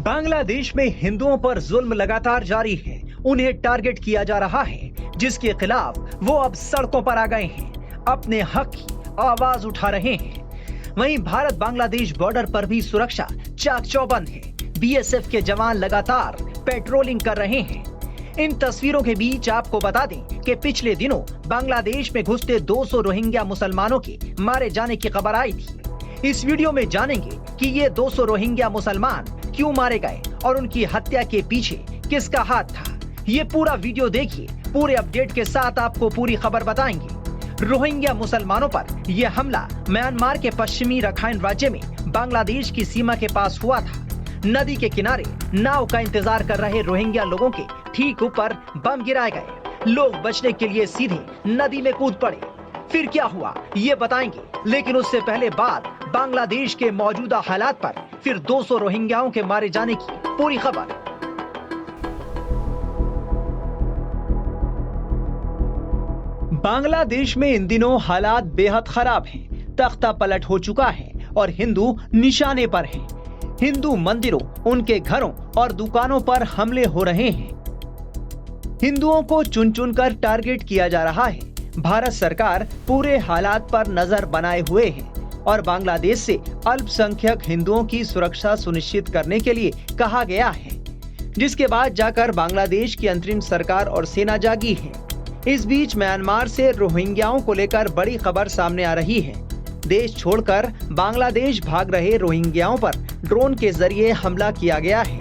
बांग्लादेश में हिंदुओं पर जुल्म लगातार जारी है। उन्हें टारगेट किया जा रहा है, जिसके खिलाफ वो अब सड़कों पर आ गए हैं, अपने हक की आवाज उठा रहे हैं। वहीं भारत बांग्लादेश बॉर्डर पर भी सुरक्षा चाक चौबंद है। बीएसएफ के जवान लगातार पेट्रोलिंग कर रहे हैं। इन तस्वीरों के बीच आपको बता दें कि पिछले दिनों बांग्लादेश में घुसते 200 रोहिंग्या मुसलमानों के मारे जाने की खबर आई थी। इस वीडियो में जानेंगे कि ये 200 रोहिंग्या मुसलमान क्यों मारे गए और उनकी हत्या के पीछे किसका हाथ था। ये पूरा वीडियो देखिए। पूरे अपडेट के साथ आपको पूरी खबर बताएंगे। रोहिंग्या मुसलमानों पर यह हमला म्यांमार के पश्चिमी रखाइन राज्य में बांग्लादेश की सीमा के पास हुआ था। नदी के किनारे नाव का इंतजार कर रहे रोहिंग्या लोगों के ठीक ऊपर बम गिराए गए। लोग बचने के लिए सीधे नदी में कूद पड़े। फिर क्या हुआ ये बताएंगे, लेकिन उससे पहले बात बांग्लादेश के मौजूदा हालात पर, फिर 200 रोहिंग्याओं के मारे जाने की पूरी खबर। बांग्लादेश में इन दिनों हालात बेहद खराब हैं। तख्ता पलट हो चुका है और हिंदू निशाने पर हैं। हिंदू मंदिरों, उनके घरों और दुकानों पर हमले हो रहे हैं। हिंदुओं को चुन चुन कर टारगेट किया जा रहा है। भारत सरकार पूरे हालात पर नजर बनाए हुए है और बांग्लादेश से अल्पसंख्यक हिंदुओं की सुरक्षा सुनिश्चित करने के लिए कहा गया है, जिसके बाद जाकर बांग्लादेश की अंतरिम सरकार और सेना जागी है। इस बीच म्यांमार से रोहिंग्याओं को लेकर बड़ी खबर सामने आ रही है। देश छोड़कर बांग्लादेश भाग रहे रोहिंग्याओं पर ड्रोन के जरिए हमला किया गया है।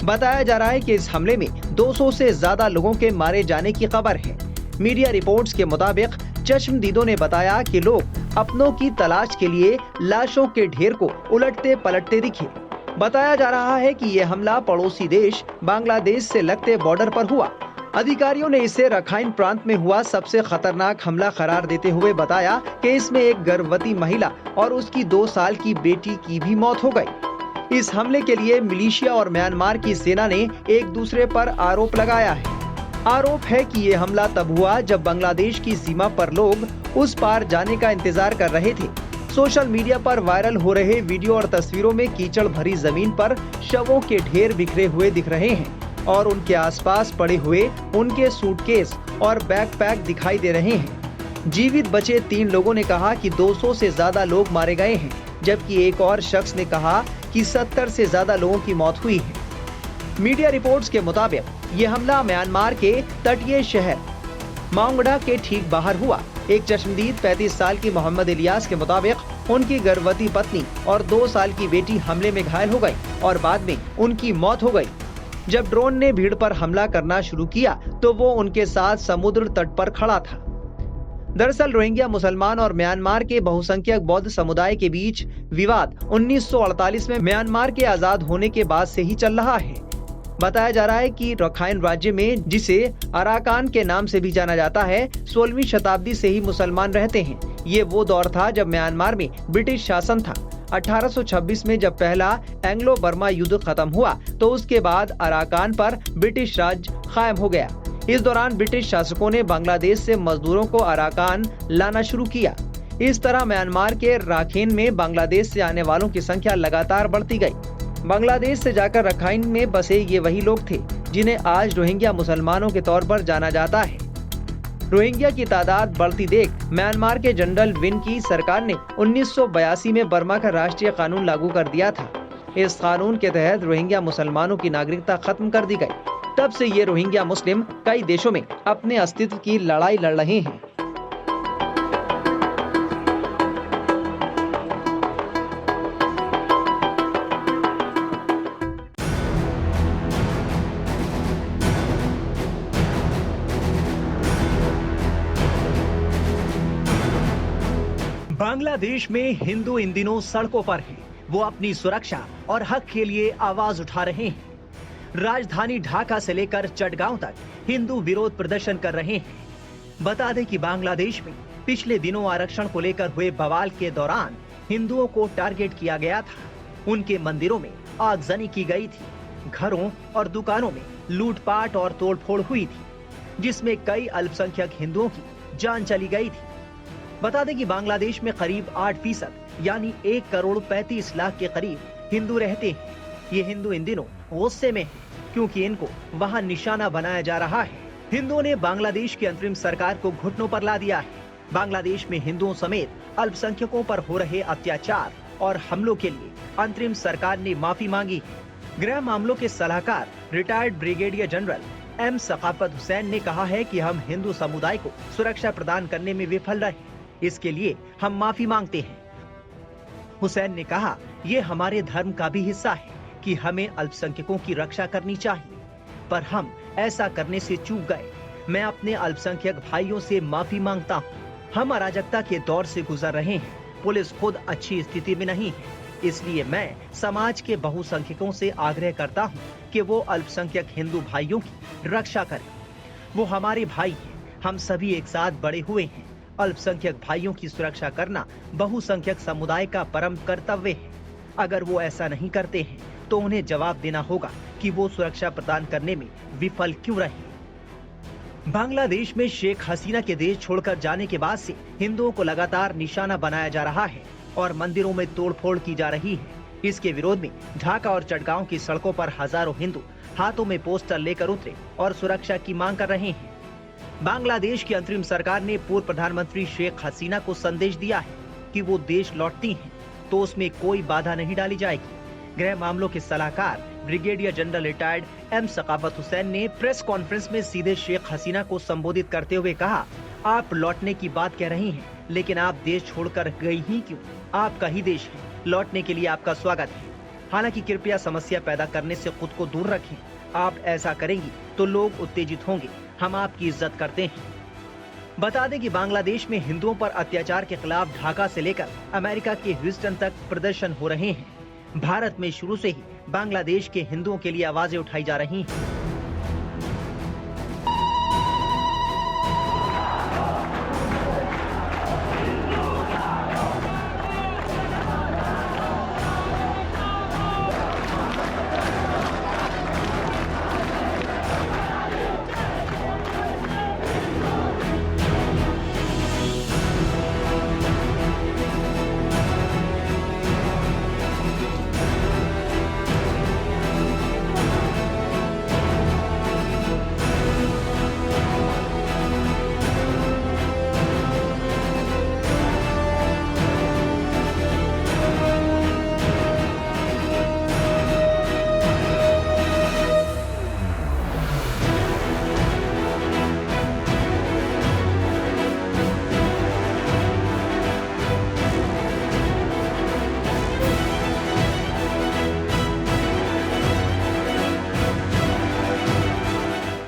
बताया जा रहा है कि इस हमले में 200 से ज्यादा लोगों के मारे जाने की खबर है। मीडिया रिपोर्ट्स के मुताबिक चश्मदीदों ने बताया कि लोग अपनों की तलाश के लिए लाशों के ढेर को उलटते पलटते दिखे। बताया जा रहा है कि यह हमला पड़ोसी देश बांग्लादेश से लगते बॉर्डर पर हुआ। अधिकारियों ने इसे रखाइन प्रांत में हुआ सबसे खतरनाक हमला करार देते हुए बताया कि इसमें एक गर्भवती महिला और उसकी 2 साल की बेटी की भी मौत हो गई। इस हमले के लिए मिलिशिया और म्यांमार की सेना ने एक दूसरे पर आरोप लगाया है। आरोप है कि ये हमला तब हुआ जब बांग्लादेश की सीमा पर लोग उस पार जाने का इंतजार कर रहे थे। सोशल मीडिया पर वायरल हो रहे वीडियो और तस्वीरों में कीचड़ भरी जमीन पर शवों के ढेर बिखरे हुए दिख रहे हैं और उनके आसपास पड़े हुए उनके सूटकेस और बैकपैक दिखाई दे रहे हैं। जीवित बचे 3 लोगों ने कहा कि 200 से ज्यादा लोग मारे गए हैं, जबकि एक और शख्स ने कहा कि 70 से ज्यादा लोगों की मौत हुई है। मीडिया रिपोर्ट्स के मुताबिक ये हमला म्यांमार के तटीय शहर मांगड़ा के ठीक बाहर हुआ। एक चश्मदीद 35 साल की मोहम्मद इलियास के मुताबिक उनकी गर्भवती पत्नी और 2 साल की बेटी हमले में घायल हो गई और बाद में उनकी मौत हो गई। जब ड्रोन ने भीड़ पर हमला करना शुरू किया तो वो उनके साथ समुद्र तट पर खड़ा था। दरअसल रोहिंग्या मुसलमान और म्यांमार के बहुसंख्यक बौद्ध समुदाय के बीच विवाद 1948 में म्यांमार के आजाद होने के बाद से ही चल रहा है। बताया जा रहा है कि रखाइन राज्य में, जिसे अराकान के नाम से भी जाना जाता है, 16वीं शताब्दी से ही मुसलमान रहते हैं। ये वो दौर था जब म्यांमार में ब्रिटिश शासन था। 1826 में जब पहला एंग्लो बर्मा युद्ध खत्म हुआ तो उसके बाद अराकान पर ब्रिटिश राज कायम हो गया। इस दौरान ब्रिटिश शासकों ने बांग्लादेश से मजदूरों को अराकान लाना शुरू किया। इस तरह म्यांमार के राखीन में बांग्लादेश से आने वालों की संख्या लगातार बढ़ती गई। बांग्लादेश से जाकर रखाइन में बसे ये वही लोग थे जिन्हें आज रोहिंग्या मुसलमानों के तौर पर जाना जाता है। रोहिंग्या की तादाद बढ़ती देख म्यांमार के जनरल विन की सरकार ने 1982 में बर्मा का राष्ट्रीय कानून लागू कर दिया था। इस कानून के तहत रोहिंग्या मुसलमानों की नागरिकता खत्म कर दी गई। तब से ये रोहिंग्या मुस्लिम कई देशों में अपने अस्तित्व की लड़ाई लड़ रहे हैं। बांग्लादेश में हिंदू इन दिनों सड़कों पर हैं। वो अपनी सुरक्षा और हक के लिए आवाज उठा रहे हैं। राजधानी ढाका से लेकर चटगांव तक हिंदू विरोध प्रदर्शन कर रहे हैं। बता दें कि बांग्लादेश में पिछले दिनों आरक्षण को लेकर हुए बवाल के दौरान हिंदुओं को टारगेट किया गया था। उनके मंदिरों में आगजनी की गई थी। घरों और दुकानों में लूटपाट और तोड़फोड़ हुई थी, जिसमें कई अल्पसंख्यक हिंदुओं की जान चली गई थी। बता दें कि बांग्लादेश में करीब 8% यानी 1 करोड़ 35 लाख के करीब हिंदू रहते हैं। ये हिंदू इन दिनों गुस्से में हैं क्योंकि इनको वहां निशाना बनाया जा रहा है। हिंदुओं ने बांग्लादेश की अंतरिम सरकार को घुटनों पर ला दिया है। बांग्लादेश में हिंदुओं समेत अल्पसंख्यकों पर हो रहे अत्याचार और हमलों के लिए अंतरिम सरकार ने माफी मांगी है। गृह मामलों के सलाहकार retired brigadier general M Sakhawat Hussain ने कहा है कि हम हिंदू समुदाय को सुरक्षा प्रदान करने में विफल रहे, इसके लिए हम माफी मांगते हैं। हुसैन ने कहा, ये हमारे धर्म का भी हिस्सा है कि हमें अल्पसंख्यकों की रक्षा करनी चाहिए, पर हम ऐसा करने से चूक गए। मैं अपने अल्पसंख्यक भाइयों से माफी मांगता हूँ। हम अराजकता के दौर से गुजर रहे हैं। पुलिस खुद अच्छी स्थिति में नहीं है, इसलिए मैं समाज के बहुसंख्यकों से आग्रह करता हूँ कि वो अल्पसंख्यक हिंदू भाइयों की रक्षा करें। वो हमारे भाई हैं, हम सभी एक साथ बड़े हुए हैं। अल्पसंख्यक भाइयों की सुरक्षा करना बहुसंख्यक समुदाय का परम कर्तव्य है। अगर वो ऐसा नहीं करते हैं तो उन्हें जवाब देना होगा कि वो सुरक्षा प्रदान करने में विफल क्यों रहे। बांग्लादेश में शेख हसीना के देश छोड़कर जाने के बाद से हिंदुओं को लगातार निशाना बनाया जा रहा है और मंदिरों में तोड़फोड़ की जा रही है। इसके विरोध में ढाका और चटगांव की सड़कों पर हजारों हिंदू हाथों में पोस्टर लेकर उतरे और सुरक्षा की मांग कर रहे हैं। बांग्लादेश की अंतरिम सरकार ने पूर्व प्रधानमंत्री शेख हसीना को संदेश दिया है कि वो देश लौटती हैं तो उसमें कोई बाधा नहीं डाली जाएगी। गृह मामलों के सलाहकार brigadier general retired M Sakhawat Hussain ने प्रेस कॉन्फ्रेंस में सीधे शेख हसीना को संबोधित करते हुए कहा, आप लौटने की बात कह रही हैं, लेकिन आप देश छोड़कर गई ही क्यों? आपका ही देश है, लौटने के लिए आपका स्वागत है। हालांकि कृपया समस्या पैदा करने से खुद को दूर रखें। आप ऐसा करेंगी तो लोग उत्तेजित होंगे। हम आपकी इज्जत करते हैं। बता दें कि बांग्लादेश में हिंदुओं पर अत्याचार के खिलाफ ढाका से लेकर अमेरिका के ह्यूस्टन तक प्रदर्शन हो रहे हैं। भारत में शुरू से ही बांग्लादेश के हिंदुओं के लिए आवाजें उठाई जा रही हैं।